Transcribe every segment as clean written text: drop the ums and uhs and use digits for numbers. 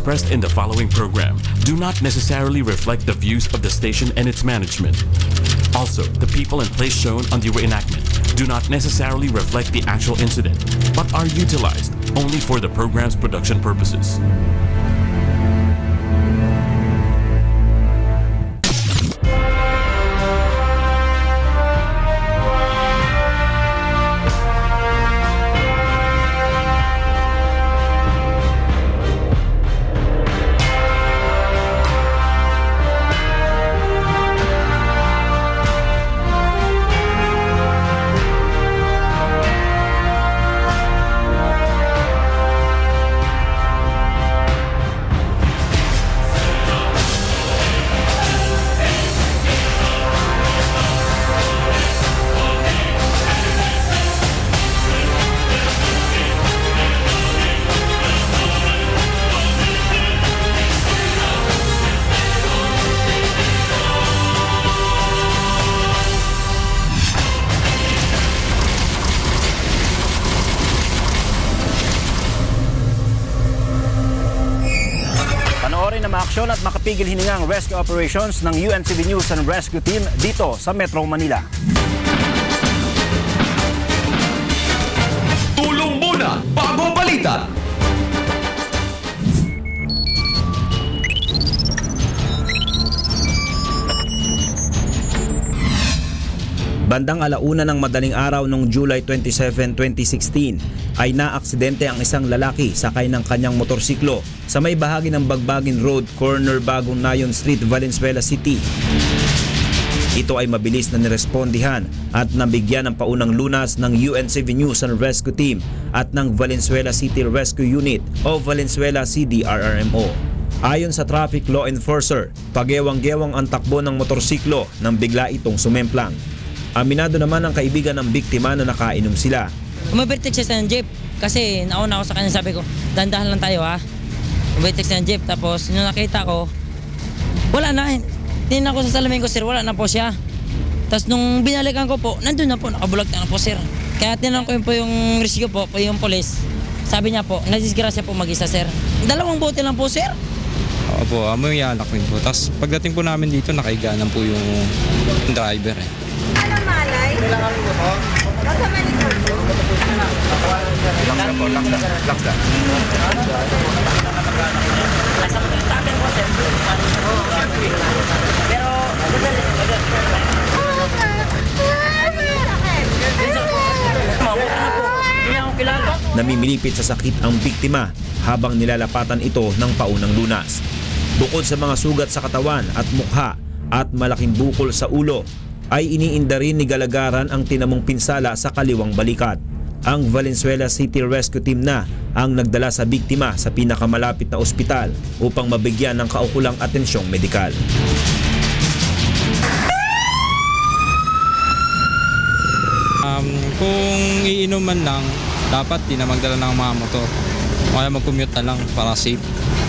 expressed in the following program do not necessarily reflect the views of the station and its management. Also, the people and place shown on the reenactment do not necessarily reflect the actual incident, but are utilized only for the program's production purposes. Na maaksyon at makapigil hiningang rescue operations ng UNCV News and Rescue Team dito sa Metro Manila. Tulong muna bago balita! Bandang alauna ng madaling araw noong July 27, 2016 ay naaksidente ang isang lalaki sakay ng kanyang motorsiklo sa may bahagi ng Bagbagin Road, corner Bagong Nayon Street, Valenzuela City. Ito ay mabilis na nirespondihan at nabigyan ng paunang lunas ng UNCV News and Rescue Team at ng Valenzuela City Rescue Unit o Valenzuela CDRRMO. Ayon sa traffic law enforcer, pagewang-gewang ang takbo ng motorsiklo nang bigla itong sumemplang. Aminado naman ang kaibigan ng biktima na nakainom sila. Umabertex siya sa jeep kasi nauna ako sa kanya, sabi ko, dandahan lang tayo ha. Umabertex siya sa jeep, tapos nung nakita ko, wala na. Tingnan ko sa salamin ko, sir, wala na po siya. Tapos nung binalikan ko po, nandun na po, nakabulag na po, sir. Kaya tinanong ko po yung rescue po, yung police. Sabi niya po, nadisgrasya po mag-isa, sir. 2 bote lang po, sir. Opo, amoy alak rin po. Tapos pagdating po namin dito, nakaiganan po yung driver eh. Ano malay? Kailangan mo po? Magkamalikot po? Laksa po, laksa. Pero, Namimilipit sa sakit ang biktima habang nilalapatan ito ng paunang lunas. Bukod sa mga sugat sa katawan at mukha at malaking bukol sa ulo, ay iniinda rin ni Galagaran ang tinamong pinsala sa kaliwang balikat. Ang Valenzuela City Rescue Team na ang nagdala sa biktima sa pinakamalapit na ospital upang mabigyan ng kaukulang atensyong medikal. Kung iinuman lang, dapat di na magdala ng mga motor. Kaya mag-commute na lang para safe.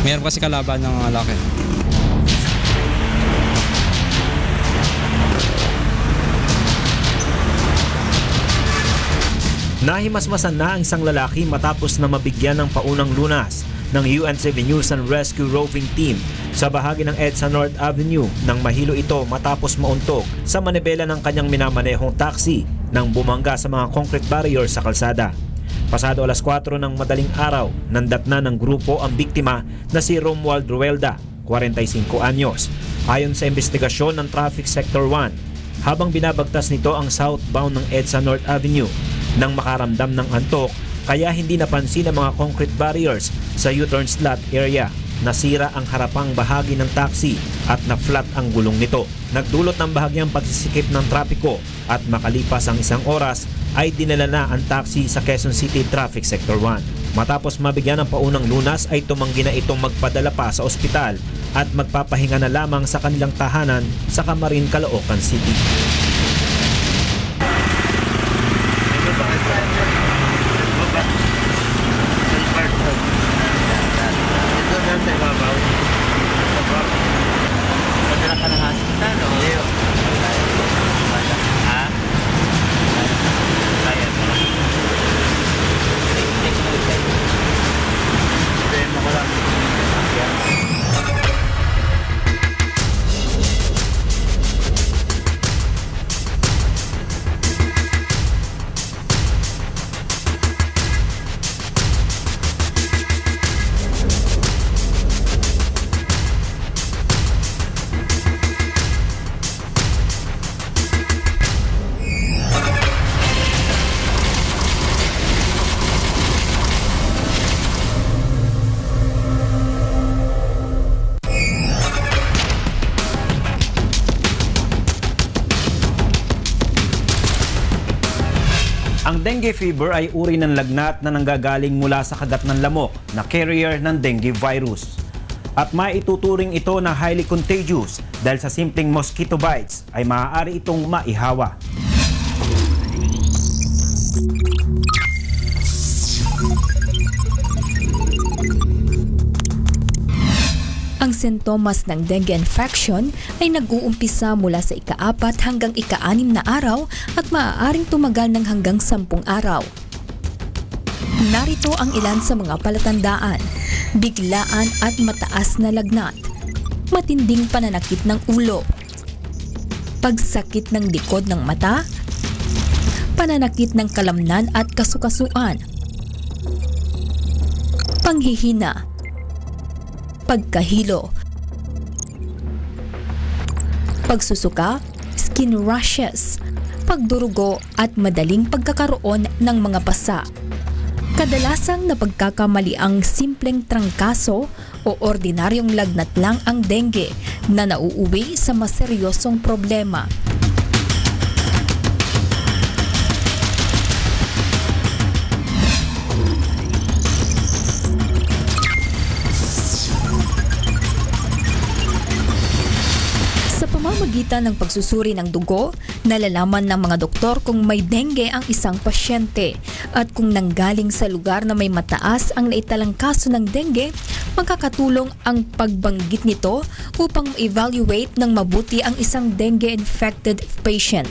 Mayroon kasi kalaban ng mga laki. Nahimasmasan na ang isang lalaki matapos na mabigyan ng paunang lunas ng UNCV News and Rescue Roving Team sa bahagi ng EDSA North Avenue nang mahilo ito matapos mauntog sa manibela ng kanyang minamanehong taxi nang bumangga sa mga concrete barrier sa kalsada. Pasado 4:00 ng madaling araw, nandatna ng grupo ang biktima na si Romuald Ruelda, 45 anyos. Ayon sa investigasyon ng Traffic Sector 1, habang binabagtas nito ang southbound ng EDSA North Avenue, nang makaramdam ng antok kaya hindi napansin ang mga concrete barriers sa U-turn slot area. Nasira ang harapang bahagi ng taxi at na-flat ang gulong nito. Nagdulot ng bahagyang pagsisikip ng trapiko at makalipas ang 1 oras ay dinala na ang taxi sa Quezon City Traffic Sector 1. Matapos mabigyan ng paunang lunas ay tumanggi na itong magpadala pa sa ospital at magpapahinga na lamang sa kanilang tahanan sa Camarin, Caloocan City. Ang dengue fever ay uri ng lagnat na nanggagaling mula sa kagat ng lamok na carrier ng dengue virus. At maituturing ito na highly contagious dahil sa simpleng mosquito bites ay maaari itong maihawa. Ang sintomas ng dengue infection ay nag-uumpisa mula sa ika-4 hanggang ika-6 na araw at maaaring tumagal ng hanggang 10 araw. Narito ang ilan sa mga palatandaan: biglaan at mataas na lagnat, matinding pananakit ng ulo, pagsakit ng likod ng mata, pananakit ng kalamnan at kasukasuan, panghihina, pagkahilo, pagsusuka, skin rashes, pagdurugo at madaling pagkakaroon ng mga pasa. Kadalasang napagkakamali ang simpleng trangkaso o ordinaryong lagnat lang ang dengue na nauuwi sa mas seryosong problema. Sa pamamagitan ng pagsusuri ng dugo, nalalaman ng mga doktor kung may dengue ang isang pasyente at kung nanggaling sa lugar na may mataas ang naitalang kaso ng dengue, makakatulong ang pagbanggit nito upang evaluate ng mabuti ang isang dengue-infected patient.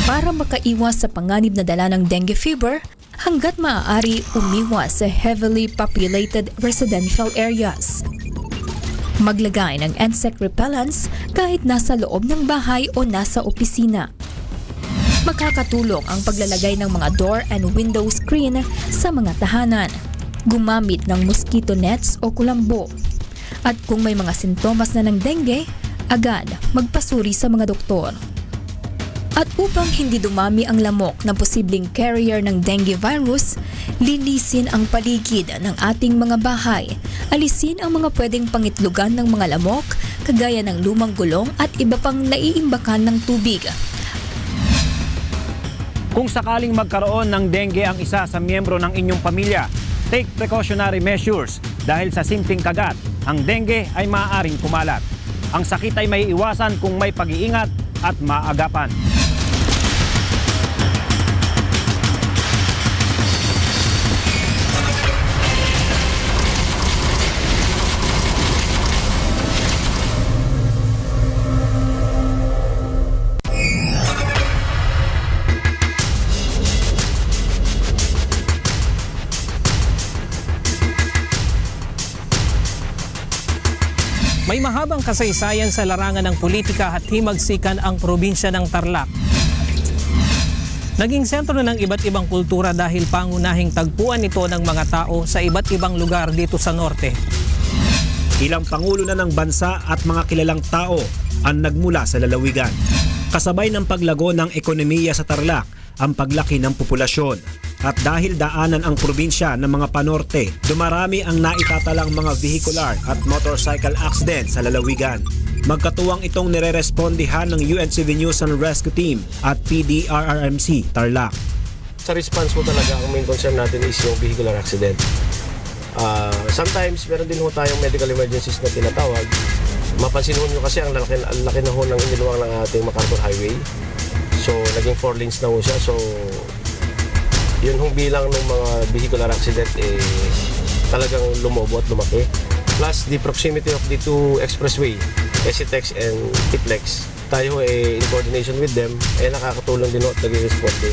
Para makaiwas sa panganib na dala ng dengue fever, hanggat maaari umiwas sa heavily populated residential areas. Maglagay ng insect repellents kahit nasa loob ng bahay o nasa opisina. Makakatulong ang paglalagay ng mga door and window screen sa mga tahanan. Gumamit ng mosquito nets o kulambo. At kung may mga sintomas na ng dengue, agad magpasuri sa mga doktor. At upang hindi dumami ang lamok na posibleng carrier ng dengue virus, linisin ang paligid ng ating mga bahay. Alisin ang mga pwedeng pangitlugan ng mga lamok, kagaya ng lumang gulong at iba pang naiimbakan ng tubig. Kung sakaling magkaroon ng dengue ang isa sa miyembro ng inyong pamilya, take precautionary measures dahil sa simpleng kagat, ang dengue ay maaaring kumalat. Ang sakit ay may iwasan kung may pag-iingat at maagapan. May mahabang kasaysayan sa larangan ng politika at himagsikan ang probinsya ng Tarlac. Naging sentro na ng iba't ibang kultura dahil pangunahing tagpuan ito ng mga tao sa iba't ibang lugar dito sa norte. Ilang pangulo na ng bansa at mga kilalang tao ang nagmula sa lalawigan. Kasabay ng paglago ng ekonomiya sa Tarlac, ang paglaki ng populasyon. At dahil daanan ang probinsya ng mga panorte, dumarami ang naitatalang mga vehicular at motorcycle accident sa lalawigan. Magkatuwang itong nirerespondihan ng UNCV News and Rescue Team at PDRRMC Tarlac. Sa response mo talaga, ang main concern natin is yung vehicular accident. Sometimes, meron din ho tayong medical emergencies na tinatawag. Mapansin ho nyo kasi ang laki na ho ng iniluwang ng ating MacArthur Highway. So, naging 4 lanes na ho siya. So, yun hong bilang ng mga vehicular accident talagang lumobo at lumaki. Plus, the proximity of the two expressway, SCTEX and TPLEX, tayo in coordination with them, nakakatulong din at nag-responde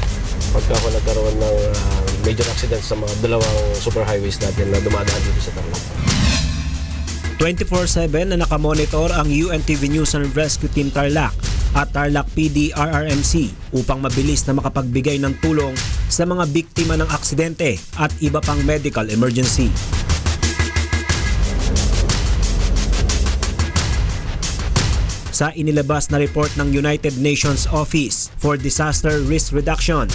pagka nagkaroon ng major accidents sa mga dalawang superhighways natin na dumadaan dito sa Tarlac. 24/7 na nakamonitor ang UNTV News and Rescue Team Tarlac at Tarlac PDRRMC upang mabilis na makapagbigay ng tulong sa mga biktima ng aksidente at iba pang medical emergency. Sa inilabas na report ng United Nations Office for Disaster Risk Reduction,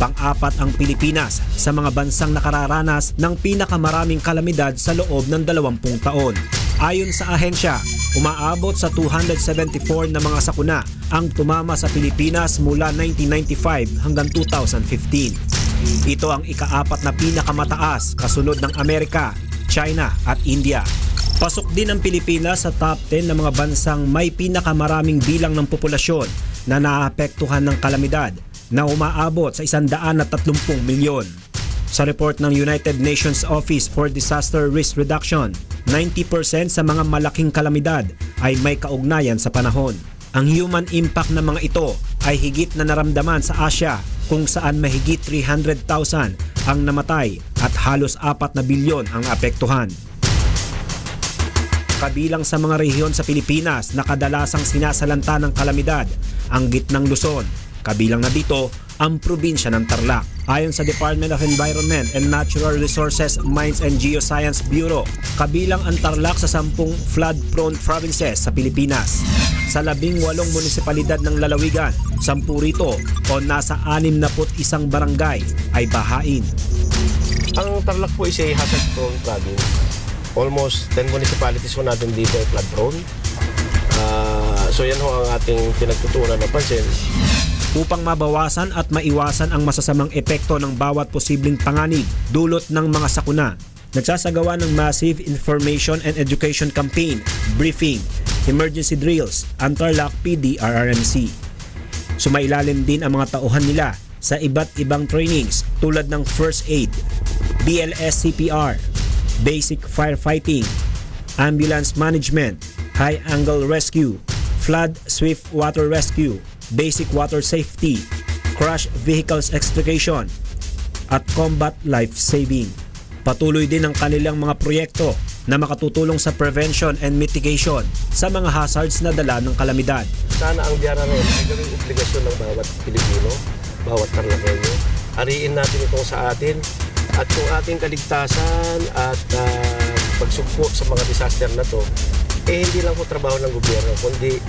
Pang-apat ang Pilipinas sa mga bansang nakararanas ng pinakamaraming kalamidad sa loob ng 20 taon. Ayon sa ahensya, umaabot sa 274 na mga sakuna ang tumama sa Pilipinas mula 1995 hanggang 2015. Ito ang ika-4 na pinakamataas kasunod ng Amerika, China at India. Pasok din ang Pilipinas sa top 10 ng mga bansang may pinakamaraming bilang ng populasyon na naapektuhan ng kalamidad na umaabot sa 130 milyon. Sa report ng United Nations Office for Disaster Risk Reduction, 90% sa mga malaking kalamidad ay may kaugnayan sa panahon. Ang human impact ng mga ito ay higit na naramdaman sa Asia kung saan mahigit 300,000 ang namatay at halos 4 na bilyon ang apektuhan. Kabilang sa mga rehiyon sa Pilipinas na kadalasang sinasalanta ng kalamidad, ang Gitnang Luzon. Kabilang na dito ang probinsya ng Tarlac. Ayon sa Department of Environment and Natural Resources, Mines and Geoscience Bureau, kabilang ang Tarlac sa 10 flood-prone provinces sa Pilipinas. Sa 18 munisipalidad ng lalawigan, 10 rito o nasa 61 barangay ay bahain. Ang Tarlac po is a hazard-prone province. Almost 10 municipalities po natin dito ay flood-prone. So yan ho ang ating pinagtutunan ng pansin. Upang mabawasan at maiwasan ang masasamang epekto ng bawat posibleng panganib dulot ng mga sakuna, nagsasagawa ng massive information and education campaign, briefing, emergency drills, ang Tarlac PDRRMC. Sumailalim din ang mga tauhan nila sa iba't ibang trainings tulad ng first aid, BLS CPR, basic firefighting, ambulance management, high angle rescue, flood swift water rescue, basic water safety, crash vehicles extrication, at combat life saving. Patuloy din ang kanilang mga proyekto na makatutulong sa prevention and mitigation sa mga hazards na dala ng kalamidad. Sana ang DRRM ay gawing obligasyon ng bawat Pilipino, bawat Tarlacenyo. Ariin natin itong sa atin at kung ating kaligtasan at pagsugpo sa mga disaster na to, hindi lang po trabaho ng gobyerno, kundi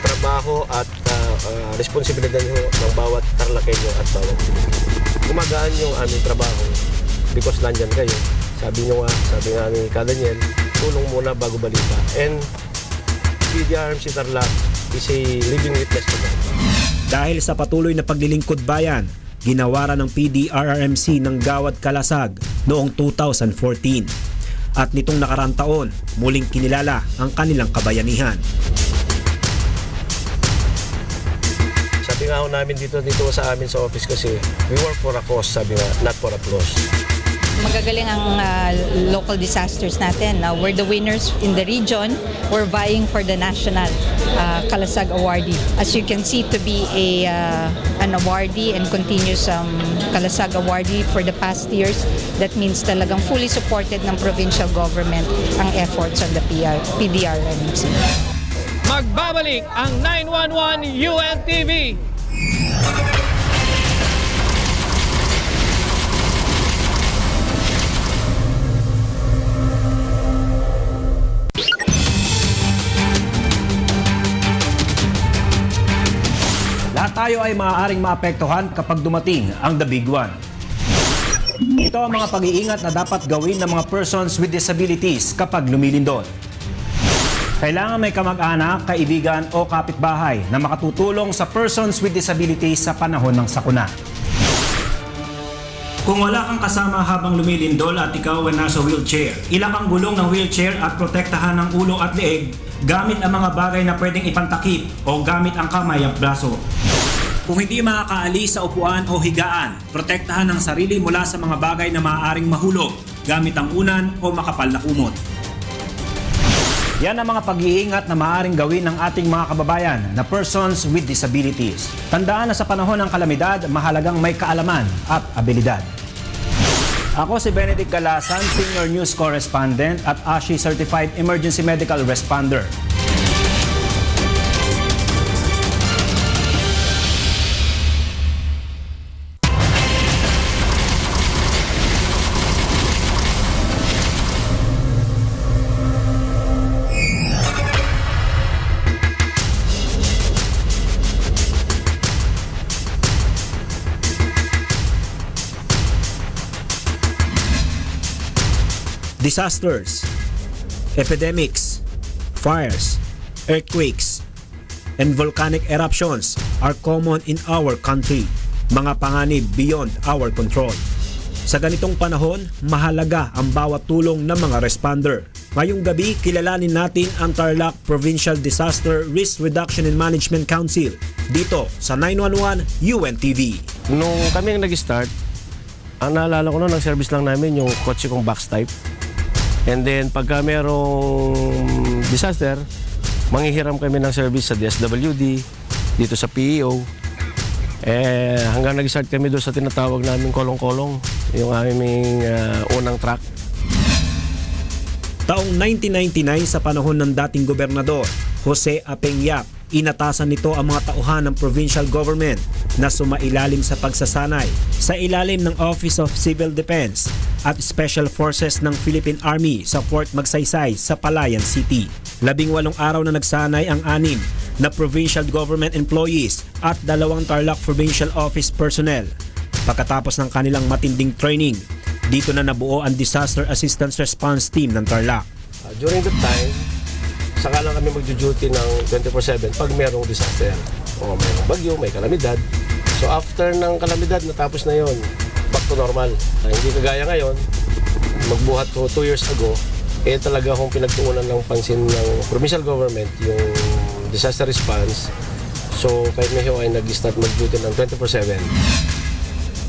trabaho at responsibilidad ng bawat Tarlacenyo at bawat Pilipino. Gumagaan yung aming trabaho because nandyan kayo. Sabi nga ni Daniel, tulong muna bago balita. And PDRMC Tarlac is a living witness to that. Dahil sa patuloy na paglilingkod bayan, ginawaran ng PDRRMC ng Gawad Kalasag noong 2014. At nitong nakaraang taon, muling kinilala ang kanilang kabayanihan. Sabi nga ho namin dito sa amin sa office kasi, we work for a cause, sabi nga, not for applause. Magagaling ang local disasters natin. We're the winners in the region. We're vying for the national Kalasag awardee. As you can see, to be an awardee and continuous Kalasag awardee for the past years, that means talagang fully supported ng provincial government ang efforts on the PDRRMC. Magbabalik ang 911 UNTV. Lahat tayo ay maaaring maapektuhan kapag dumating ang The Big One. Ito ang mga pag-iingat na dapat gawin ng mga persons with disabilities kapag lumilindol. Kailangan may kamag-anak, kaibigan o kapitbahay na makatutulong sa persons with disabilities sa panahon ng sakuna. Kung wala kang kasama habang lumilindol at ikaw ay nasa wheelchair, ilak ang gulong ng wheelchair at protektahan ang ulo at leeg gamit ang mga bagay na pwedeng ipantakip o gamit ang kamay at braso. Kung hindi makakaalis sa upuan o higaan, protektahan ang sarili mula sa mga bagay na maaaring mahulog gamit ang unan o makapal na kumot. Yan ang mga pag-iingat na maaaring gawin ng ating mga kababayan na persons with disabilities. Tandaan na sa panahon ng kalamidad, mahalagang may kaalaman at abilidad. Ako si Benedict Galasan, Senior News Correspondent at ASHI Certified Emergency Medical Responder. Disasters, epidemics, fires, earthquakes, and volcanic eruptions are common in our country, mga panganib beyond our control. Sa ganitong panahon, mahalaga ang bawat tulong ng mga responder. Ngayong gabi, kilalanin natin ang Tarlac Provincial Disaster Risk Reduction and Management Council dito sa 911 UNTV. Nung kami ang nag-start, ang naalala ko noon, nag-service lang namin yung kotse kong box type. And then pagka merong disaster, manghihiram kami ng service sa DSWD, dito sa PEO. Hanggang nag-start kami doon sa tinatawag namin kolong-kolong, yung aming unang truck. Taong 1999 sa panahon ng dating gobernador, Jose Apeñat, inatasan nito ang mga tauhan ng provincial government na sumailalim sa pagsasanay sa ilalim ng Office of Civil Defense at Special Forces ng Philippine Army sa Fort Magsaysay sa Palayan City. 18 araw na nagsanay ang 6 na provincial government employees at 2 Tarlac Provincial Office personnel. Pagkatapos ng kanilang matinding training, dito na nabuo ang Disaster Assistance Response Team ng Tarlac. During that time, saka lang kami mag-duty ng 24/7 pag merong disaster o merong bagyo, may kalamidad. So after ng kalamidad, natapos na yon, back to normal. Hindi kagaya ngayon, magbuhat ko 2 years ago, talaga akong pinagtuunan ng pansin ng provincial government, yung disaster response. So kahit ngayon ay nag-start mag-duty ng 24/7.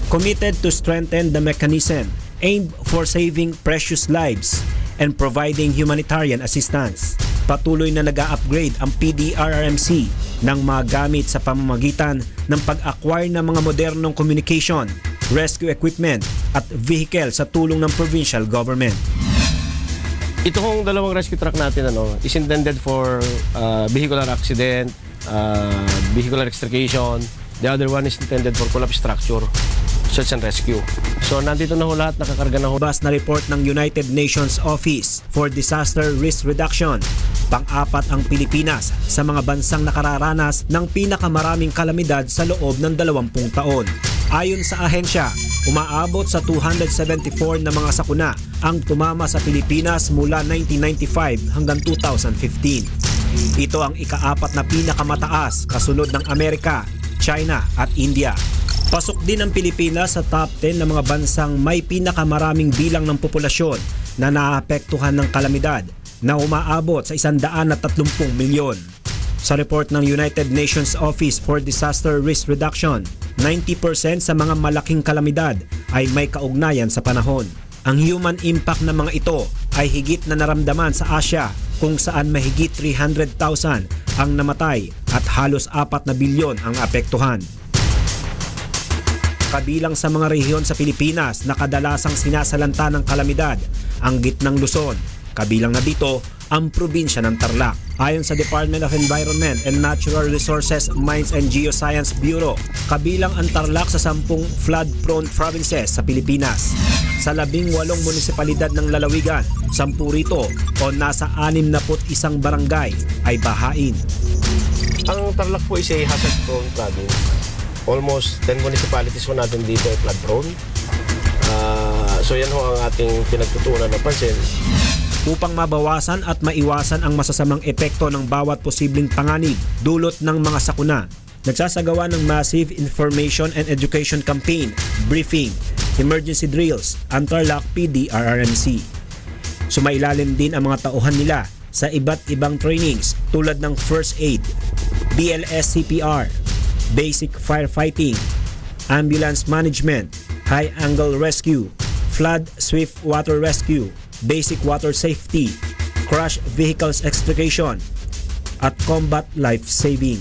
Committed to strengthen the mechanism aimed for saving precious lives and providing humanitarian assistance. Patuloy na nag-a-upgrade ang PDRRMC ng mga gamit sa pamamagitan ng pag-acquire ng mga modernong communication, rescue equipment at vehicle sa tulong ng provincial government. Ito kong 2 rescue truck natin is intended for vehicular accident, vehicular extrication. The other one is intended for collapse structure, search and rescue. So nandito na ho lahat, nakakarga na ho. Bas na report ng United Nations Office for Disaster Risk Reduction, pang-4 ang Pilipinas sa mga bansang nakararanas ng pinakamaraming kalamidad sa loob ng 20 taon. Ayon sa ahensya, umaabot sa 274 na mga sakuna ang tumama sa Pilipinas mula 1995 hanggang 2015. Ito ang ika-4 na pinakamataas kasunod ng Amerika, China at India. Pasok din ang Pilipinas sa top 10 ng mga bansang may pinakamaraming bilang ng populasyon na naapektuhan ng kalamidad na umaabot sa 130 milyon. Sa report ng United Nations Office for Disaster Risk Reduction, 90% sa mga malaking kalamidad ay may kaugnayan sa panahon. Ang human impact ng mga ito ay higit na naramdaman sa Asia, kung saan mahigit 300,000 ang namatay at halos 4 na bilyon ang apektuhan. Kabilang sa mga rehiyon sa Pilipinas na kadalasang sinasalanta ng kalamidad, ang Gitnang Luzon. Kabilang na dito ang probinsya ng Tarlac. Ayon sa Department of Environment and Natural Resources, Mines and Geoscience Bureau, kabilang ang Tarlac sa 10 flood-prone provinces sa Pilipinas. Sa 18 munisipalidad ng lalawigan, 10 rito o nasa 61 barangay ay bahain. Ang Tarlac po is a hazard-prone province. Almost 10 municipalities po natin dito ay flood-prone. So yan ho ang ating pinagtutunan na pansin. Upang mabawasan at maiwasan ang masasamang epekto ng bawat posibleng panganib dulot ng mga sakuna, nagsasagawa ng massive information and education campaign, briefing, emergency drills ang Tarlac PDRRMC. Sumailalim din ang mga tauhan nila sa iba't ibang trainings tulad ng first aid, BLS CPR, basic firefighting, ambulance management, high angle rescue, flood swift water rescue, basic water safety, crash vehicles extrication, at combat life saving.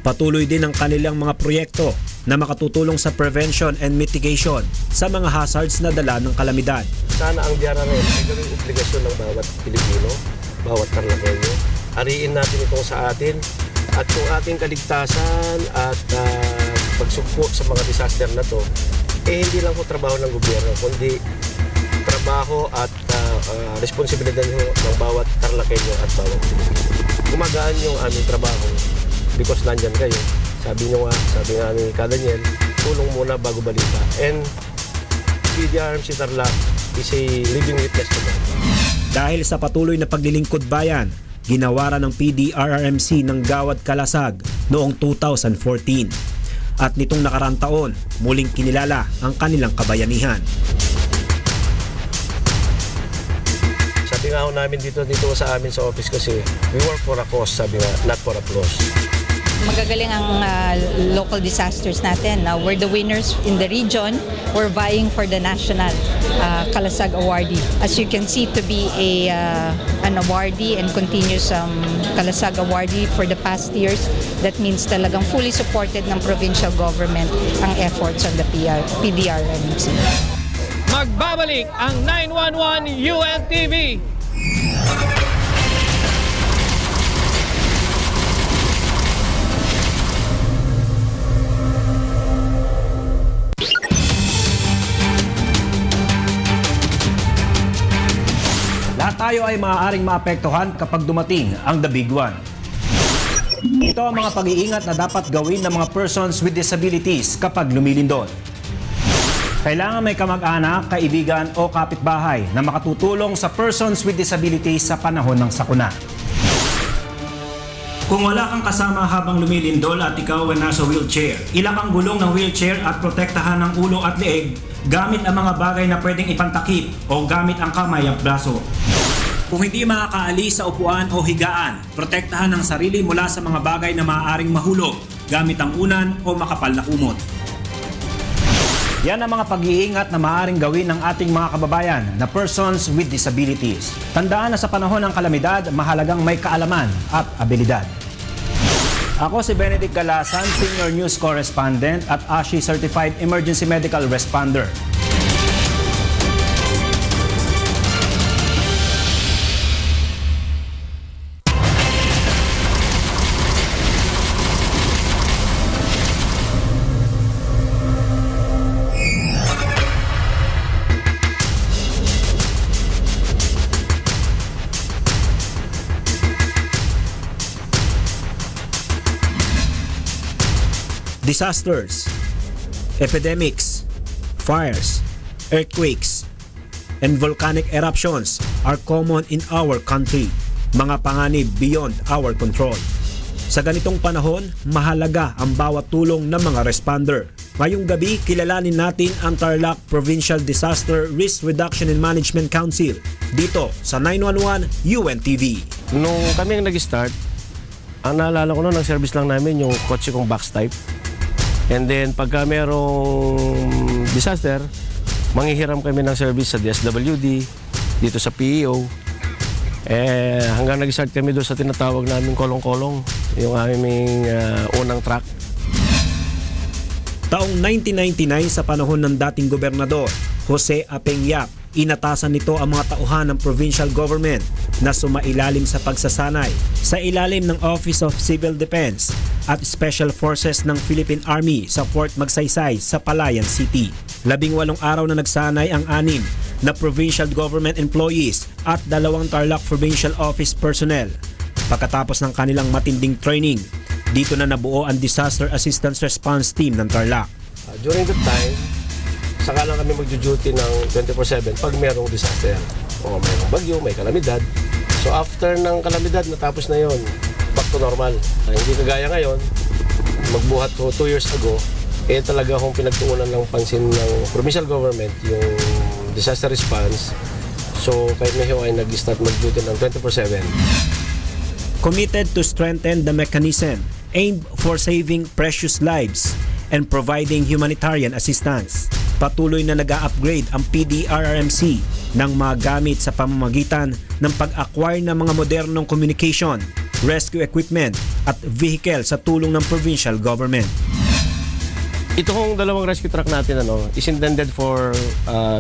Patuloy din ang kanilang mga proyekto na makatutulong sa prevention and mitigation sa mga hazards na dala ng kalamidad. Sana ang DRRM ay gawing obligasyon ng bawat Pilipino, bawat Tarlacenyo. Ariin natin ito sa atin at kung ating kaligtasan at pagsugpo sa mga disaster na to, hindi lang po trabaho ng gobyerno, kundi trabaho at responsibilidad ng bawat Tarlacenyo at bawat Pilipino. Gumagaan yung aming trabaho because nandyan kayo. Sabi nga ni Daniel, tulong muna bago balita. And PDRRMC Tarlac is a living witness to that. Dahil sa patuloy na paglilingkod bayan, ginawaran ng PDRRMC ng Gawad Kalasag noong 2014. At nitong nakaraang taon, muling kinilala ang kanilang kabayanihan. Sabi nga ho namin dito sa amin sa office kasi, we work for a cause, sabi nga, not for applause. Magagaling ang local disasters natin. We're the winners in the region. We're vying for the national Kalasag awardee. As you can see, to be an awardee and continuous Kalasag awardee for the past years, that means talagang fully supported ng provincial government ang efforts on the PDRRMC. Magbabalik ang 911 UNTV. Lahat tayo ay maaaring maapektuhan kapag dumating ang The Big One. Ito ang mga pag-iingat na dapat gawin ng mga persons with disabilities kapag lumilindol. Kailangan may kamag-anak, kaibigan o kapitbahay na makatutulong sa persons with disabilities sa panahon ng sakuna. Kung wala kang kasama habang lumilindol at ikaw ay nasa wheelchair, ilak ang gulong ng wheelchair at protektahan ang ulo at leeg gamit ang mga bagay na pwedeng ipantakip o gamit ang kamay at braso. Kung hindi makakaalis sa upuan o higaan, protektahan ang sarili mula sa mga bagay na maaaring mahulog gamit ang unan o makapal na kumot. Yan ang mga pag-iingat na maaaring gawin ng ating mga kababayan na persons with disabilities. Tandaan na sa panahon ng kalamidad, mahalagang may kaalaman at abilidad. Ako si Benedict Calasan, Senior News Correspondent at ASHI Certified Emergency Medical Responder. Disasters, epidemics, fires, earthquakes, and volcanic eruptions are common in our country, mga panganib beyond our control. Sa ganitong panahon, mahalaga ang bawat tulong ng mga responder. Ngayong gabi, kilalanin natin ang Tarlac Provincial Disaster Risk Reduction and Management Council dito sa 911 UNTV. Nung kami ang nag-start, ang naalala ko noon, ang service lang namin yung kotse kong box type. And then pagka merong disaster, manghihiram kami ng service sa DSWD, dito sa PEO. Hanggang nag-start kami doon sa tinatawag namin kolong-kolong, yung aming unang truck. Taong 1999 sa panahon ng dating gobernador, Jose Apeña, inatasan nito ang mga tauhan ng provincial government na sumailalim sa pagsasanay sa ilalim ng Office of Civil Defense at Special Forces ng Philippine Army sa Fort Magsaysay sa Palayan City. 18 araw na nagsanay ang 6 na provincial government employees at 2 Tarlac Provincial Office personnel. Pagkatapos ng kanilang matinding training, dito na nabuo ang Disaster Assistance Response Team ng Tarlac. During that time, saka lang kami mag-duty ng 24/7 pag merong disaster. O mayroong bagyo, may kalamidad. So after ng kalamidad, natapos na yon, back to normal. Hindi kagaya ngayon, magbuhat ko 2 years ago, talaga akong pinagtuunan ng pansin ng provincial government, yung disaster response. So kahit na ay nag-start mag-duty ng 24/7. Committed to strengthen the mechanism aimed for saving precious lives and providing humanitarian assistance. Patuloy na nag-a-upgrade ang PDRRMC ng mga gamit sa pamamagitan ng pag-acquire ng mga modernong communication, rescue equipment at vehicle sa tulong ng provincial government. Ito kong 2 rescue truck natin is intended for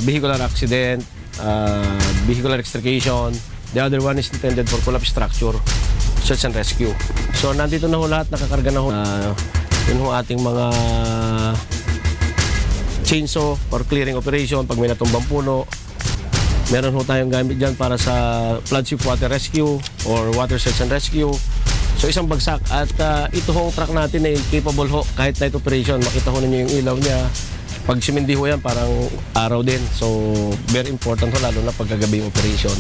vehicular accident, vehicular extrication. The other one is intended for collapse structure, search and rescue. So nandito na ho lahat, nakakarga na ho. Yun ho ating mga chainsaw for clearing operation pag may natumbang puno. Meron ho tayong gamit dyan para sa floodship water rescue or water search and rescue. So isang bagsak at ito hong truck natin ay capable ho kahit night operation. Makita ho ninyo yung ilaw niya. Pag simindi ho yan parang araw din. So very important ho lalo na pagkagabing operation.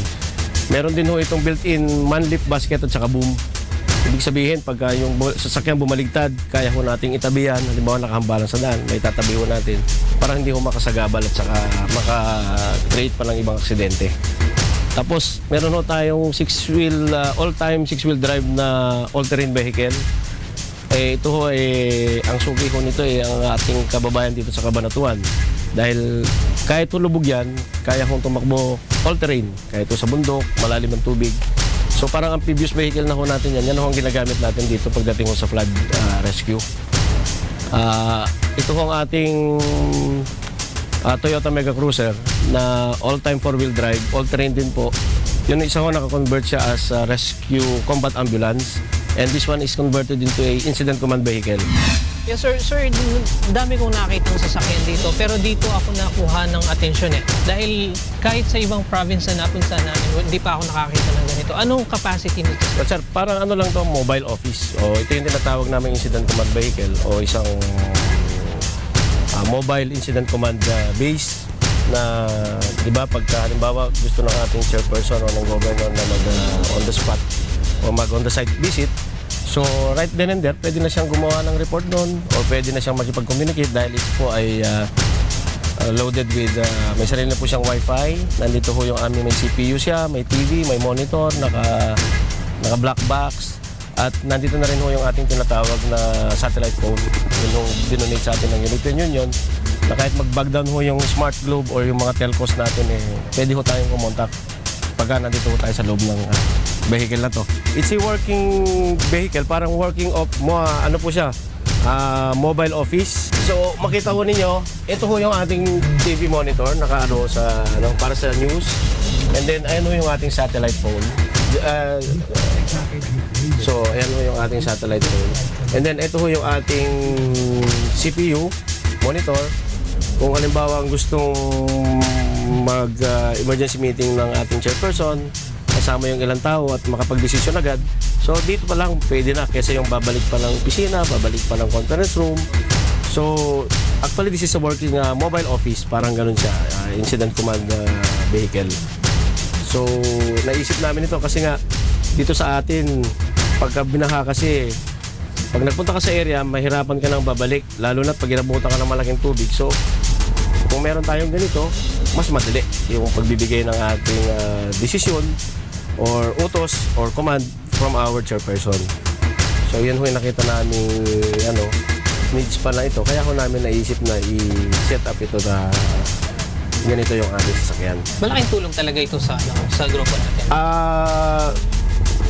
Meron din ho itong built-in man-lift basket at saka boom. Ibig sabihin, pagka yung sasakyan bumaligtad, kaya ho nating itabi yan. Halimbawa, nakahambalan sa daan, may tatabi ho natin para hindi ho makasagabal at saka maka-create pa ng ibang aksidente. Tapos, meron ho tayong all-time 6-wheel drive na all-terrain vehicle. Ito ho, ang suki ho nito ang ating kababayan dito sa Cabanatuan. Dahil kahit ho lubog yan, kaya hong tumakbo all-terrain. Kahit ho sa bundok, malalim ang tubig. So parang amphibious vehicle na ho natin yan. Yan ho ang ginagamit natin dito pagdating ho sa flood rescue. Ito ho ang ating Toyota Mega Cruiser na all-time 4-wheel drive, all-terrain din po. Yun isa ho nakakonvert siya as rescue combat ambulance. And this one is converted into a incident command vehicle. Yes, sir. Sir, dami kong nakita ng sasakyan dito, pero dito ako nakuha ng atensyon Dahil kahit sa ibang province na napunta namin, hindi pa ako nakakita ng ganito. Anong capacity nito? Well, sir, parang ano lang to, mobile office. O ito yung tinatawag namin incident command vehicle o isang mobile incident command base na, di ba, pagka halimbawa gusto ng ating chairperson o ng governor na mag on the spot o mag on the site visit. So, right then and there, pwede na siyang gumawa ng report doon o pwede na siyang makipag-communicate dahil ito po ay loaded with, may sarili na po siyang wifi. Nandito ho yung aming may CPU siya, may TV, may monitor, naka black box. At nandito na rin ho yung ating tinatawag na satellite phone. Yun yung dinonate sa atin ng European Union na kahit mag-bug down ho yung smart globe or yung mga telcos natin, pwede ho tayong kumontak pagka nandito ho tayo sa loob ng vehicle na to. It's a working vehicle, parang working of ano po siya, mobile office. So makita ho ninyo, ito ho yung ating TV monitor nakaano sa para sa news. And then ayan ho yung ating satellite phone. So ayan ho yung ating satellite phone. And then ito ho yung ating CPU monitor. Kung halimbawa ang gustong mag-emergency meeting ng ating chairperson, kasama yung ilang tao at makapag-desisyon agad. So dito pa lang pwede na kaysa yung babalik pa ng opisina, babalik pa ng conference room. So actually this is a working mobile office, parang ganun siya, incident command vehicle. So naisip namin ito kasi nga dito sa atin pagka binaha kasi pag nagpunta ka sa area, mahirapan ka nang babalik, lalo na pag inabutan ka ng malaking tubig. So kung meron tayong ganito, mas madali yung pagbibigay ng ating desisyon or utos or command from our chairperson. So yan ho yung nakita namin needs pa na ito. Kaya ho namin naisip na i-set up ito na ganito yung ating sasakyan. Malaking tulong talaga ito sa grupo natin.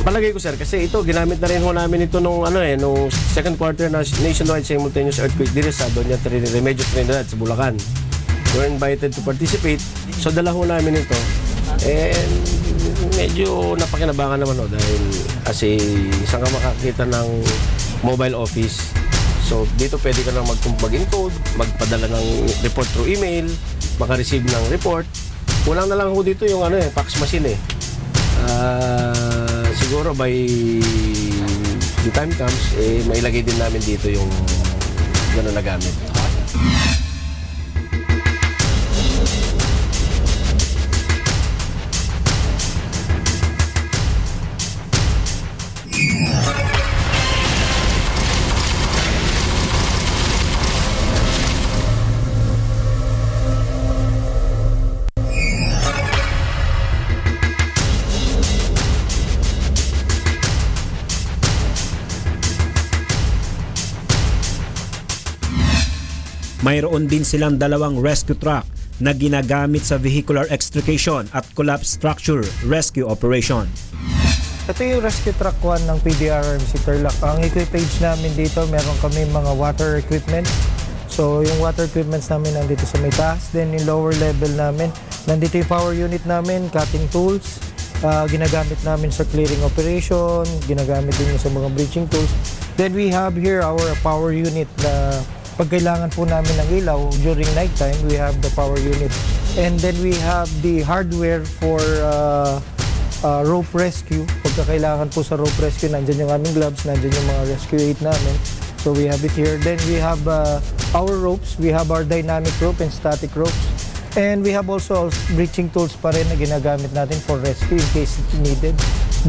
Palagay ko sir, kasi ito ginamit na rin ho namin ito nung nung second quarter na nationwide simultaneous earthquake dito sa Doña Remedios Trinidad sa Bulacan. We're invited to participate. So dala ho namin ito. And medyo napakinabangan naman dahil kasi isang ka makakita ng mobile office. So dito pwede ka nang mag-encode, magpadala ng report through email, maka-receive ng report. Kulang na lang ho dito yung fax machine siguro by the time comes, mailagay din namin dito yung gano'n na gamit. Mayroon din silang dalawang rescue truck na ginagamit sa vehicular extrication at collapse structure rescue operation. Ito yung rescue truck 1 ng PDRRMC Tarlac. Ang equipage namin dito, meron kami mga water equipment. So yung water equipments namin nandito sa may taas. Then yung lower level namin, nandito yung power unit namin, cutting tools. Ginagamit namin sa clearing operation, ginagamit din sa mga breaching tools. Then we have here our power unit na pag kailangan po namin ng ilaw during nighttime, we have the power unit. And then we have the hardware for rope rescue. Pagka kailangan po sa rope rescue, nandyan yung aming gloves, nandyan yung mga rescue aid namin. So we have it here. Then we have our ropes. We have our dynamic rope and static ropes. And we have also breaching tools pa rin na ginagamit natin for rescue in case needed.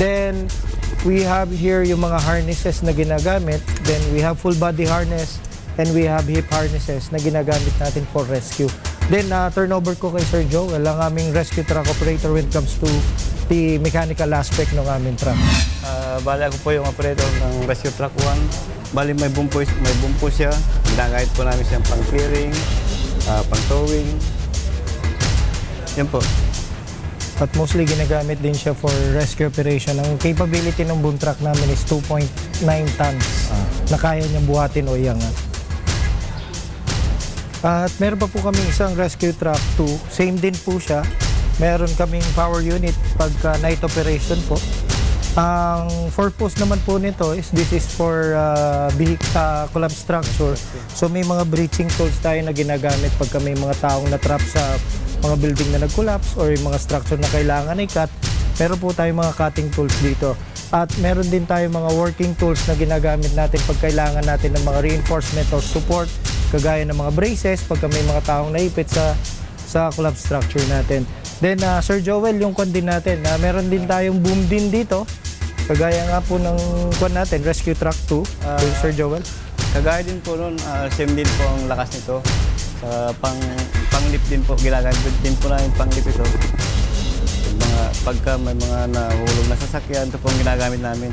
Then, we have here yung mga harnesses na ginagamit. Then, we have full body harness and we have hip harnesses na ginagamit natin for rescue. Then, turnover ko kay Sir Joel, ang aming rescue truck operator when it comes to the mechanical aspect ng aming truck. Bali ako po yung operator ng Rescue Truck 1. Bali may boom po siya. Ginagamit po namin siyang pang-clearing, pang-towing. Yan po. At mostly ginagamit din siya for rescue operation. Ang capability ng boom truck namin is 2.9 tons na kaya niyang buhatin o iangat. At meron pa po kami isang rescue truck 2. Same din po siya. Meron kaming power unit pagka night operation po. Ang purpose naman po nito is this is for collapse structure. So may mga breaching tools tayo na ginagamit pagka may mga taong na-trap sa mga building na nag-collapse or yung mga structure na kailangan i-cut. Meron po tayong mga cutting tools dito. At meron din tayong mga working tools na ginagamit natin pag kailangan natin ng mga reinforcement or support, kagaya ng mga braces pagka may mga taong naipit sa collapse structure natin. Then Sir Joel, yung kwan din natin, meron din tayong boom din dito. Kagaya nga po ng kwan natin, Rescue Truck 2, Sir Joel. Kagaya din po nun, same din po ang lakas nito. Sa pang-lip din po, ginagamit din po namin pang-lip ito. Pagka may mga nahulog na sasakyan, ito po ang ginagamit namin.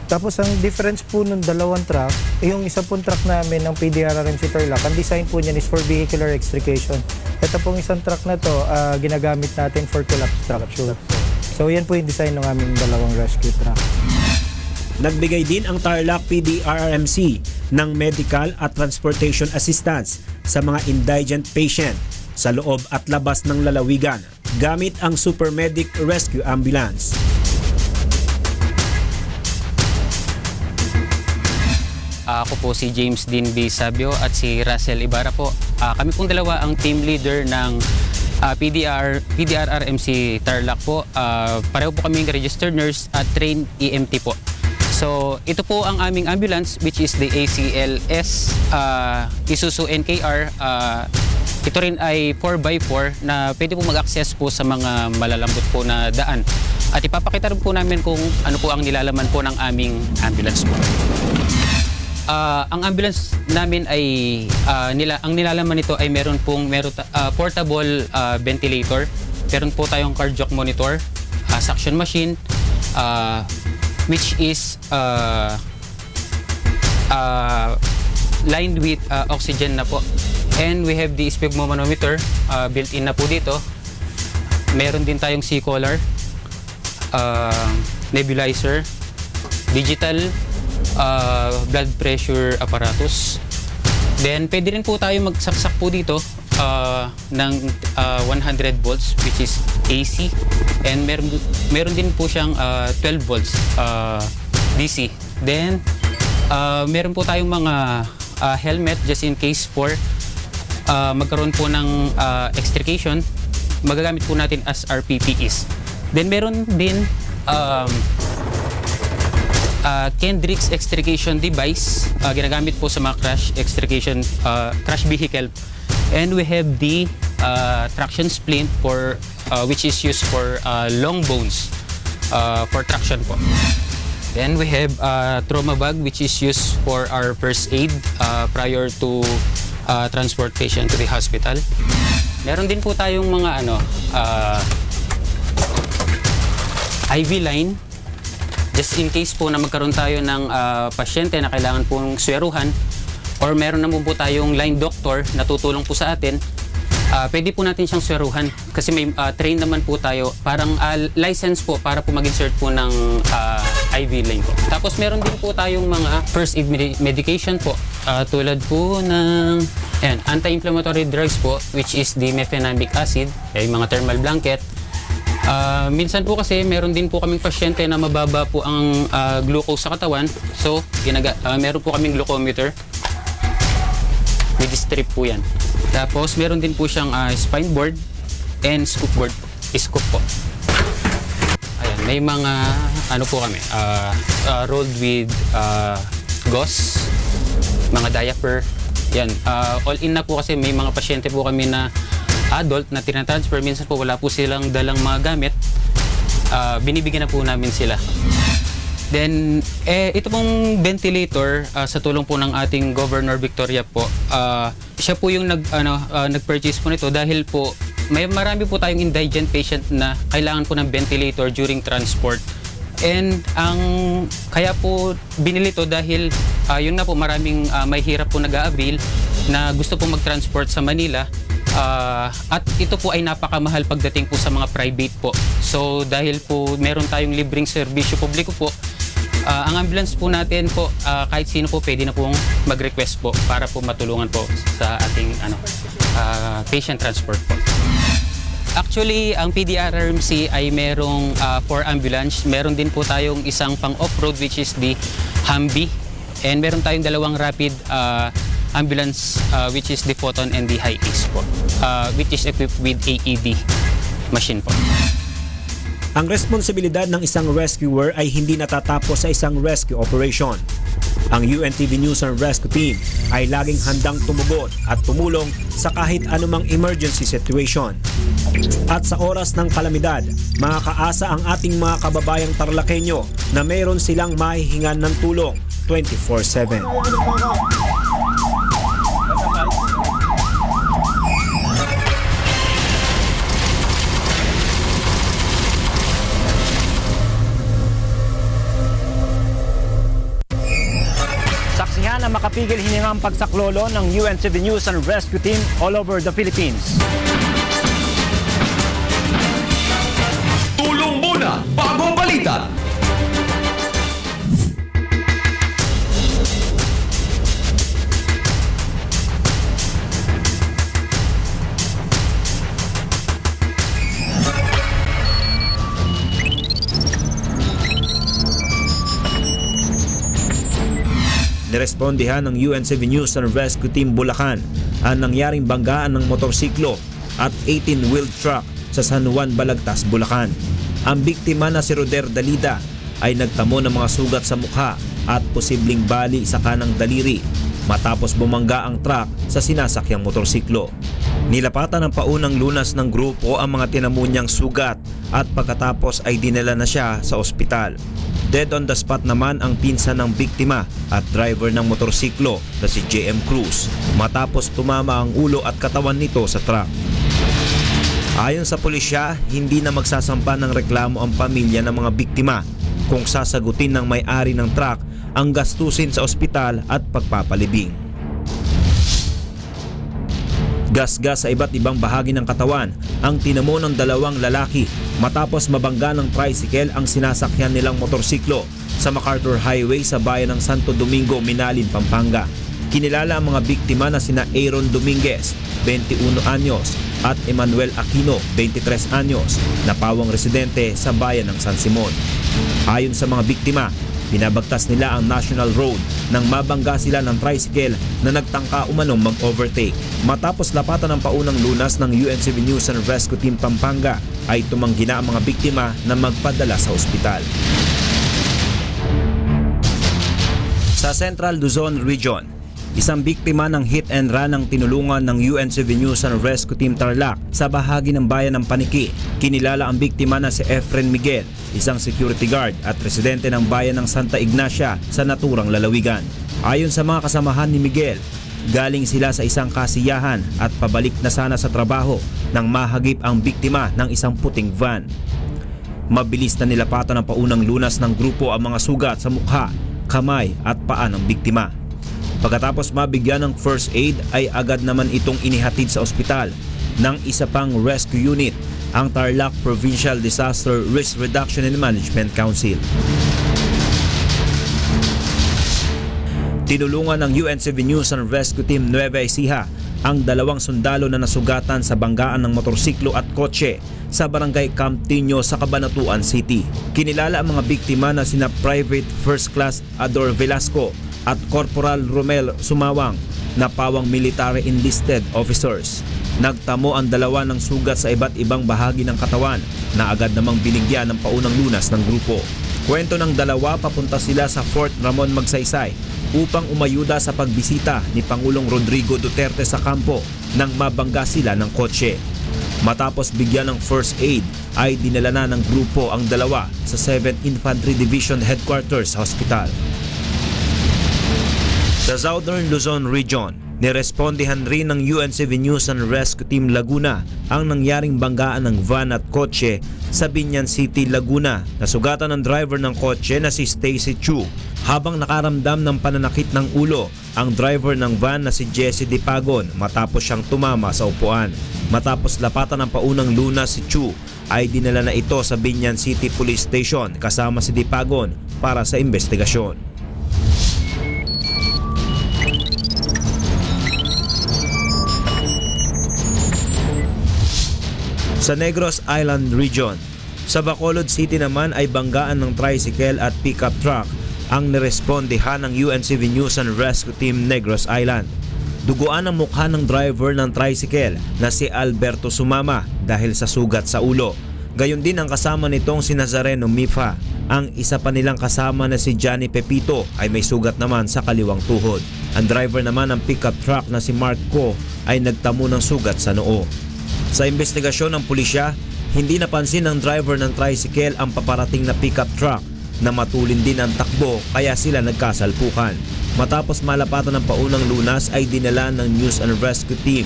Tapos ang difference po ng dalawang truck, yung isa pong truck namin ng PDRRMC Tarlac, ang design po niyan is for vehicular extrication. Ito pong isang truck na to, ginagamit natin for collapse structure. So yan po yung design ng aming dalawang rescue truck. Nagbigay din ang Tarlac PDRRMC ng medical at transportation assistance sa mga indigent patient sa loob at labas ng lalawigan gamit ang Super Medic Rescue Ambulance. Ako po si James Dean B. Sabio at si Russell Ibarra po. Kami pong dalawa ang team leader ng PDRRMC Tarlac po. Pareho po kaming registered nurse at trained EMT po. So ito po ang aming ambulance which is the ACLS Isuzu NKR. Ito rin ay 4x4 na pwede po mag-access po sa mga malalambot po na daan. At ipapakita rin po namin kung ano po ang nilalaman po ng aming ambulance po. Ang ambulance namin ay ang nilalaman nito ay meron portable ventilator. Meron po tayong cardiac monitor, suction machine, which is lined with oxygen na po. And we have the sphygmomanometer built-in na po dito. Meron din tayong C-collar, nebulizer, digital blood pressure apparatus. Then pwede rin po tayo magsaksak po dito ng 100 volts which is AC, and meron din po siyang 12 volts DC. Then meron po tayong mga helmet just in case for magkaroon po ng extrication. Magagamit po natin as our PPEs. Then meron din Kendrick's extrication device, ginagamit po sa mga crash vehicle. And we have the traction splint which is used for long bones for traction po. Then we have trauma bag which is used for our first aid prior to transport patient to the hospital. Meron din po tayong mga IV line just in case po na magkaroon tayo ng pasyente na kailangan pong sweruhan, or meron naman po tayong line doctor na tutulong po sa atin, pwede po natin siyang sweruhan kasi may train naman po tayo, parang license po para po mag-insert po ng IV line po. Tapos meron din po tayong mga first aid medication po, tulad po ng anti-inflammatory drugs po which is the mefenamic acid, yung mga thermal blanket. Minsan po kasi meron din po kaming pasyente na mababa po ang glucose sa katawan, so meron po kaming glucometer. With strip po yan. Tapos meron din po siyang spine board and scoop board. Scoop po. Ayan, may mga po kami, rolled with gauze, mga diaper. Yan, all in na po kasi may mga pasyente po kami na adult na tinatransfer, minsan po wala po silang dalang mga gamit, binibigyan na po namin sila. Then, ito pong ventilator, sa tulong po ng ating Governor Victoria po, siya po yung nag-purchase po nito dahil po marami po tayong indigent patient na kailangan po ng ventilator during transport. And kaya po binili to dahil yun nga po, maraming may hirap po nag-a-avail na gusto po mag-transport sa Manila. At ito po ay napakamahal pagdating po sa mga private po. So dahil po meron tayong libreng serbisyo publiko po, ang ambulance po natin po, kahit sino po pwede na pong mag-request po para po matulungan po sa ating patient transport po. Actually, ang PDRRMC ay merong 4 ambulance. Meron din po tayong isang pang off-road which is the Humvee. And meron tayong 2 rapid ambulance which is the Photon and the Hi-Ace po, which is equipped with AED machine po. Ang responsibilidad ng isang rescuer ay hindi natatapos sa isang rescue operation. Ang UNTV News and Rescue Team ay laging handang tumugon at tumulong sa kahit anumang emergency situation. At sa oras ng kalamidad, makakaasa ang ating mga kababayang Tarlakenyo na mayroon silang mahihingan ng tulong 24/7. Saksihan ang makapigil hiningang pagsaklolo ng UNTV News and Rescue Team all over the Philippines. Tulong muna bago balita. Nirespondihan ng UNTV News and Rescue Team Bulacan ang nangyaring banggaan ng motorsiklo at 18-wheeled truck sa San Juan, Balagtas, Bulacan. Ang biktima na si Roder Dalida ay nagtamo ng mga sugat sa mukha at posibleng bali sa kanang daliri matapos bumangga ang truck sa sinasakyang motorsiklo. Nilapatan ng paunang lunas ng grupo ang mga tinamo niyang sugat at pagkatapos ay dinala na siya sa ospital. Dead on the spot naman ang pinsan ng biktima at driver ng motorsiklo na si JM Cruz matapos tumama ang ulo at katawan nito sa truck. Ayon sa pulisya, hindi na magsasampa ng reklamo ang pamilya ng mga biktima kung sasagutin ng may-ari ng truck ang gastusin sa ospital at pagpapalibing. Gasgas sa iba't ibang bahagi ng katawan ang tinamo ng 2 lalaki matapos mabangga ng tricycle ang sinasakyan nilang motorsiklo sa MacArthur Highway sa bayan ng Santo Domingo, Minalin, Pampanga. Kinilala ang mga biktima na sina Aaron Dominguez, 21 anyos, at Emmanuel Aquino, 23 anyos, na pawang residente sa bayan ng San Simon. Ayon sa mga biktima, binabagtas nila ang National Road nang mabangga sila ng tricycle na nagtangka umanong mag-overtake. Matapos lapatan ng paunang lunas ng UNTV News and Rescue Team Pampanga, ay tumanggi na ang mga biktima na magpadala sa ospital. Sa Central Luzon Region, isang biktima ng hit and run ang tinulungan ng UNTV News and Rescue Team Tarlac sa bahagi ng bayan ng Paniki. Kinilala ang biktima na si Efren Miguel, isang security guard at residente ng bayan ng Santa Ignacia sa naturang lalawigan. Ayon sa mga kasamahan ni Miguel, galing sila sa isang kasiyahan at pabalik na sana sa trabaho nang mahagip ang biktima ng isang puting van. Mabilis na nilapatan ng paunang lunas ng grupo ang mga sugat sa mukha, kamay at paa ng biktima. Pagkatapos mabigyan ng first aid ay agad naman itong inihatid sa ospital ng isa pang rescue unit, ang Tarlac Provincial Disaster Risk Reduction and Management Council. Tinulungan ng UNTV News and Rescue Team Nueva Ecija ang 2 sundalo na nasugatan sa banggaan ng motorsiklo at kotse sa barangay Camptinho sa Cabanatuan City. Kinilala ang mga biktima na sina Private First Class Ador Velasco at Corporal Romel Sumawang na pawang military enlisted officers. Nagtamo ang 2 ng sugat sa iba't ibang bahagi ng katawan na agad namang binigyan ng paunang lunas ng grupo. Kwento ng 2, papunta sila sa Fort Ramon Magsaysay upang umayuda sa pagbisita ni Pangulong Rodrigo Duterte sa kampo nang mabangga sila ng kotse. Matapos bigyan ng first aid ay dinala na ng grupo ang dalawa sa 7th Infantry Division Headquarters Hospital. Sa Southern Luzon Region, nirespondihan rin ng UNCV News and Rescue Team Laguna ang nangyaring banggaan ng van at kotse sa Binyan City, Laguna. Nasugatan ng driver ng kotse na si Stacy Chu habang nakaramdam ng pananakit ng ulo ang driver ng van na si Jesse Dipagon matapos siyang tumama sa upuan. Matapos lapatan ng paunang lunas si Chu ay dinala na ito sa Binyan City Police Station kasama si Dipagon para sa investigasyon. Sa Negros Island Region, sa Bacolod City naman ay banggaan ng tricycle at pickup truck ang nirespondihan ng UNCV News and Rescue Team Negros Island. Duguan ang mukha ng driver ng tricycle na si Alberto Sumama dahil sa sugat sa ulo. Gayon din ang kasama nitong si Nazareno Mifa. Ang isa pa nilang kasama na si Johnny Pepito ay may sugat naman sa kaliwang tuhod. Ang driver naman ng pickup truck na si Mark Ko ay nagtamo ng sugat sa noo. Sa investigasyon ng pulisya, hindi napansin ng driver ng tricycle ang paparating na pickup truck na matulin din ang takbo kaya sila nagkasalpukan. Matapos malapatan ng paunang lunas ay dinala ng News and Rescue Team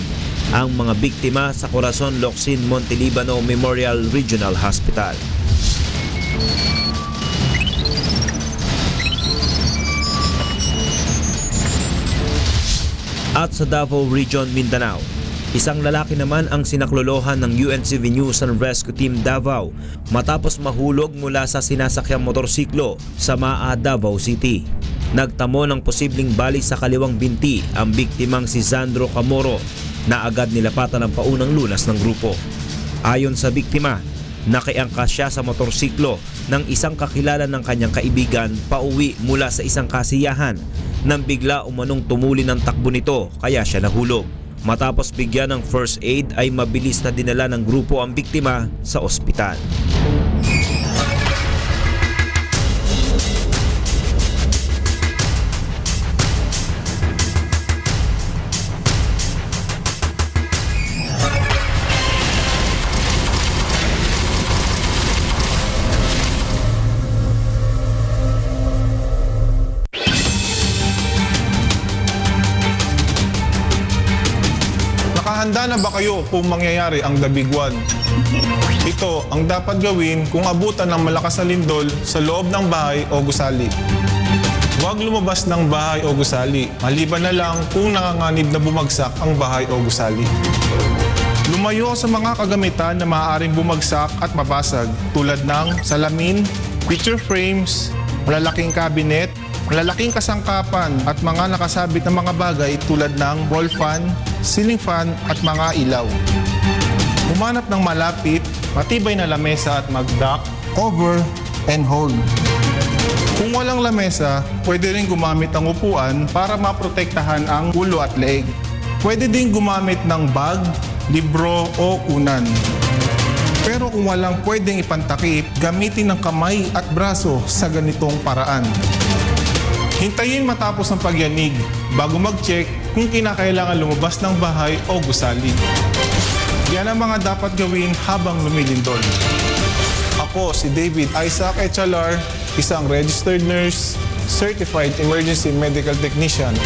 ang mga biktima sa Corazon Locsin Montelibano Memorial Regional Hospital. At sa Davao Region, Mindanao, isang lalaki naman ang sinaklolohan ng UNCV News and Rescue Team Davao matapos mahulog mula sa sinasakyang motorsiklo sa Maa, Davao City. Nagtamo ng posibleng bali sa kaliwang binti ang biktimang si Sandro Camoro na agad nilapatan ng paunang lunas ng grupo. Ayon sa biktima, nakiangkas siya sa motorsiklo ng isang kakilala ng kanyang kaibigan pauwi mula sa isang kasiyahan nang bigla umanong tumuli ng takbo nito kaya siya nahulog. Matapos bigyan ng first aid ay mabilis na dinala ng grupo ang biktima sa ospital. Handa na ba kayo kung mangyayari ang The Big One? Ito ang dapat gawin kung abutan ng malakas na lindol sa loob ng bahay o gusali. Huwag lumabas ng bahay o gusali, maliban na lang kung nanganganib na bumagsak ang bahay o gusali. Lumayo sa mga kagamitan na maaaring bumagsak at mabasag tulad ng salamin, picture frames, malalaking cabinet, malalaking kasangkapan at mga nakasabit na mga bagay tulad ng wall fan, ceiling fan at mga ilaw. Humanap ng malapit, matibay na lamesa at mag-duck, cover, and hold. Kung walang lamesa, pwede rin gumamit ng upuan para maprotektahan ang ulo at leeg. Pwede din gumamit ng bag, libro o unan. Pero kung walang pwedeng ipantakip, gamitin ng kamay at braso sa ganitong paraan. Hintayin matapos ang pagyanig bago mag-check kung kinakailangan lumabas ng bahay o gusali. Yan ang mga dapat gawin habang lumilindol. Ako si David Isaac Echalar, isang registered nurse, certified emergency medical technician.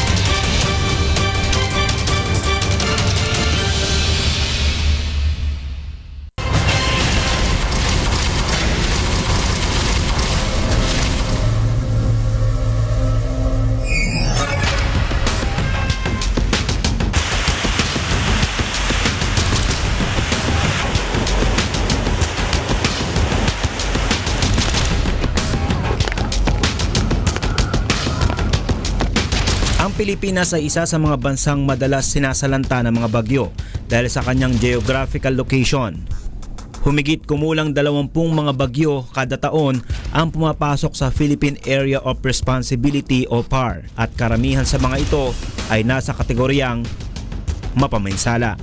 Pilipinas ay isa sa mga bansang madalas sinasalanta ng mga bagyo dahil sa kanyang geographical location. Humigit kumulang 20 mga bagyo kada taon ang pumapasok sa Philippine Area of Responsibility o PAR at karamihan sa mga ito ay nasa kategoryang mapaminsala.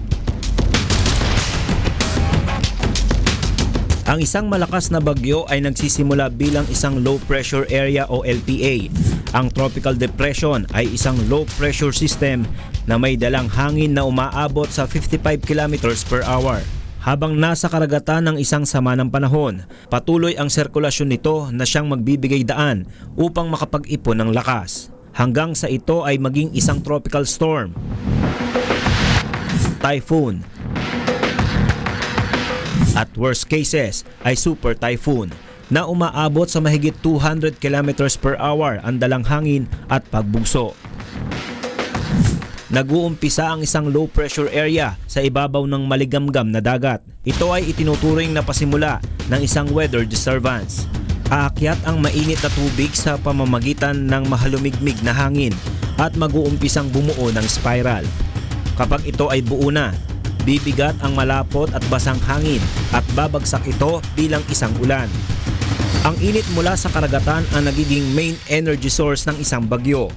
Ang isang malakas na bagyo ay nagsisimula bilang isang low pressure area o LPA. Ang tropical depression ay isang low pressure system na may dalang hangin na umaabot sa 55 km per hour. habang nasa karagatan ng isang sama ng panahon. Patuloy ang sirkulasyon nito na siyang magbibigay daan upang makapag-ipon ng lakas. Hanggang sa ito ay maging isang tropical storm, typhoon, at worst cases ay super typhoon na umaabot sa mahigit 200 km per hour ang dalang hangin at pagbugso. Nag-uumpisa ang isang low pressure area sa ibabaw ng maligamgam na dagat. Ito ay itinuturing na pasimula ng isang weather disturbance. Aakyat ang mainit na tubig sa pamamagitan ng mahalumigmig na hangin at mag-uumpisang bumuo ng spiral. Kapag ito ay buo na, bibigat ang malapot at basang hangin at babagsak ito bilang isang ulan. Ang init mula sa karagatan ang nagiging main energy source ng isang bagyo.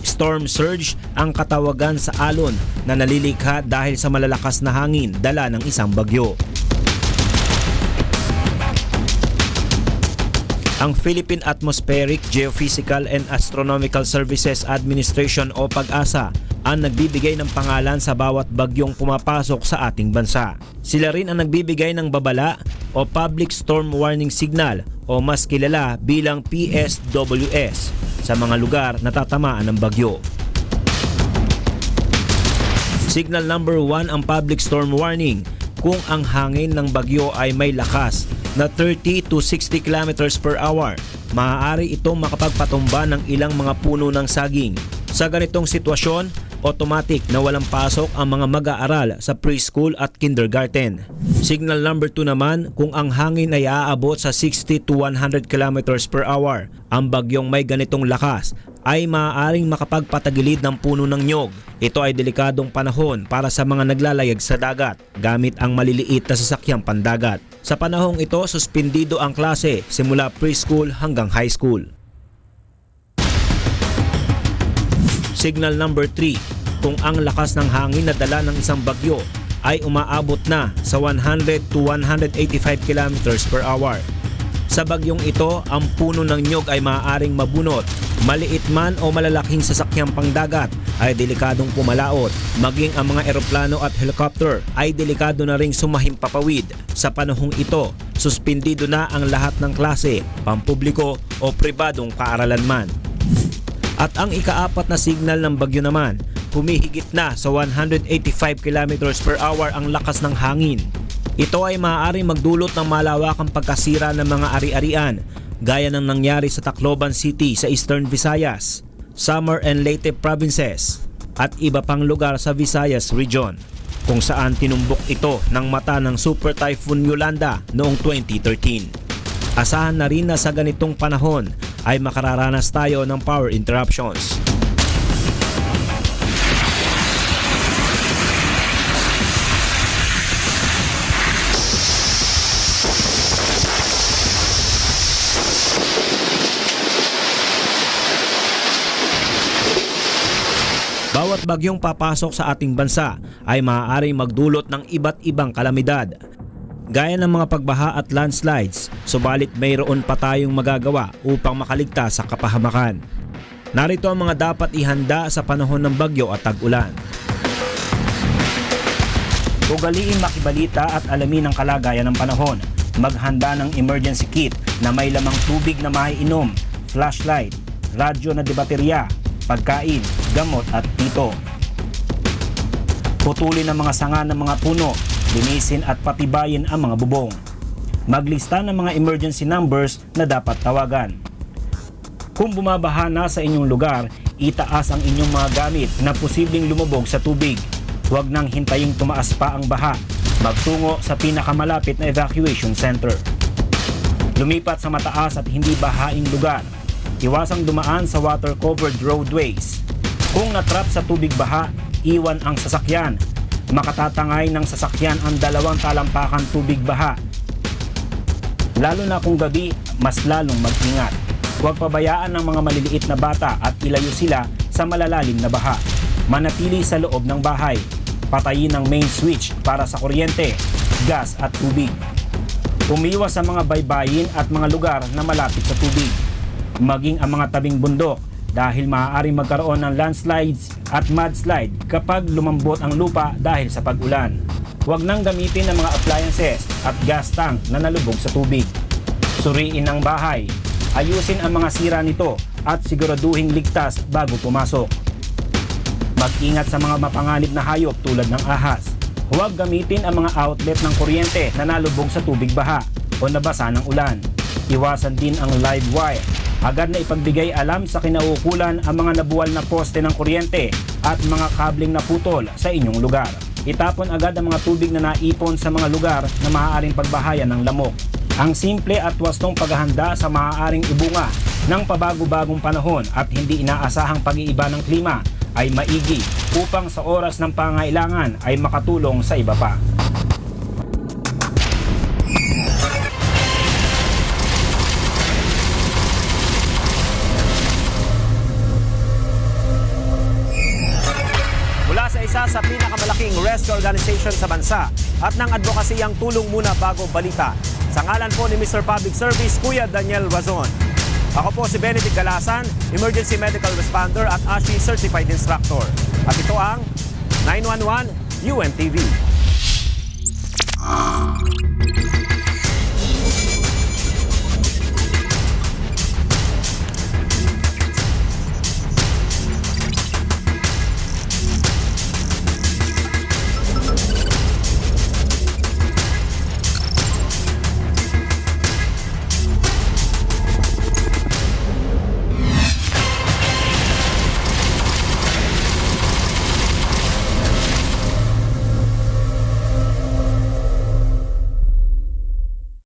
Storm surge ang katawagan sa alon na nalilikha dahil sa malalakas na hangin dala ng isang bagyo. Ang Philippine Atmospheric, Geophysical and Astronomical Services Administration o PAGASA ang nagbibigay ng pangalan sa bawat bagyong pumapasok sa ating bansa. Sila rin ang nagbibigay ng babala o Public Storm Warning Signal o mas kilala bilang PSWS sa mga lugar na tatamaan ng bagyo. Signal number 1 ang Public Storm Warning kung ang hangin ng bagyo ay may lakas na 30 to 60 km per hour. Maaari itong makapagpatumba ng ilang mga puno ng saging. Sa ganitong sitwasyon, automatic na walang pasok ang mga mag-aaral sa preschool at kindergarten. Signal number 2 naman kung ang hangin ay aabot sa 60 to 100 km per hour. Ang bagyong may ganitong lakas ay maaaring makapagpatagilid ng puno ng nyog. Ito ay delikadong panahon para sa mga naglalayag sa dagat gamit ang maliliit na sasakyang pandagat. Sa panahong ito, suspendido ang klase simula preschool hanggang high school. Signal number 3, kung ang lakas ng hangin na dala ng isang bagyo ay umaabot na sa 100 to 185 km per hour. Sa bagyong ito, ang puno ng nyog ay maaaring mabunot. Maliit man o malalaking sasakyang pangdagat ay delikadong pumalaot. Maging ang mga eroplano at helicopter ay delikado na ring sumahimpapawid. Sa panahong ito, suspendido na ang lahat ng klase, pampubliko o pribadong kaaralan man. At ang ika-4 na signal ng bagyo naman, humihigit na sa 185 km per hour ang lakas ng hangin. Ito ay maaaring magdulot ng malawakang pagkasira ng mga ari-arian gaya ng nangyari sa Tacloban City sa Eastern Visayas, Samar and Leyte provinces at iba pang lugar sa Visayas region kung saan tinumbok ito ng mata ng Super Typhoon Yolanda noong 2013. Asahan na rin na sa ganitong panahon ay makararanas tayo ng power interruptions. Bawat bagyong papasok sa ating bansa ay maaaring magdulot ng iba't ibang kalamidad, gaya ng mga pagbaha at landslides, subalit mayroon pa tayong magagawa upang makaligtas sa kapahamakan. Narito ang mga dapat ihanda sa panahon ng bagyo at tag-ulan. Ugaliing makibalita at alamin ang kalagayan ng panahon. Maghanda ng emergency kit na may lamang tubig na maiinom, flashlight, radyo na debaterya, pagkain, gamot at tito. Putulin ang mga sanga ng mga puno, linisin at patibayin ang mga bubong. Maglista ng mga emergency numbers na dapat tawagan. Kung bumabaha na sa inyong lugar, itaas ang inyong mga gamit na posibleng lumubog sa tubig. Huwag nang hintayong tumaas pa ang baha. Magtungo sa pinakamalapit na evacuation center. Lumipat sa mataas at hindi bahaing lugar. Iwasang dumaan sa water-covered roadways. Kung natrap sa tubig baha, iwan ang sasakyan. Makatatangay ng sasakyan ang 2 talampakan tubig baha. Lalo na kung gabi, mas lalong mag-ingat. Huwag pabayaan ng mga maliliit na bata at ilayo sila sa malalalim na baha. Manatili sa loob ng bahay. Patayin ang main switch para sa kuryente, gas at tubig. Umiwas sa mga baybayin at mga lugar na malapit sa tubig. Maging ang mga tabing bundok dahil maaaring magkaroon ng landslides at mudslide kapag lumambot ang lupa dahil sa pag-ulan. huwag nang gamitin ng mga appliances at gas tank na nalubog sa tubig. Suriin ang bahay, ayusin ang mga sira nito at siguraduhing ligtas bago pumasok. Mag-ingat sa mga mapanganib na hayop tulad ng ahas. Huwag gamitin ang mga outlet ng kuryente na nalubog sa tubig baha o nabasa ng ulan. Iwasan din ang live wire. Agad na ipagbigay alam sa kinaukulan ang mga nabuwal na poste ng kuryente at mga kabling na putol sa inyong lugar. Itapon agad ang mga tubig na naipon sa mga lugar na maaaring pagbahayan ng lamok. Ang simple at wastong paghahanda sa maaaring ibunga ng pabago-bagong panahon at hindi inaasahang pag-iiba ng klima ay maigi upang sa oras ng pangailangan ay makatulong sa iba pa. Mula sa isa sa pinakamalaking rescue organization sa bansa at ng advokasiyang Tulong Muna Bago Balita, sa ngalan po ni Mr. Public Service, Kuya Daniel Razon. Ako po si Benedict Galasan, Emergency Medical Responder at ASHI Certified Instructor. At ito ang 911 UNTV.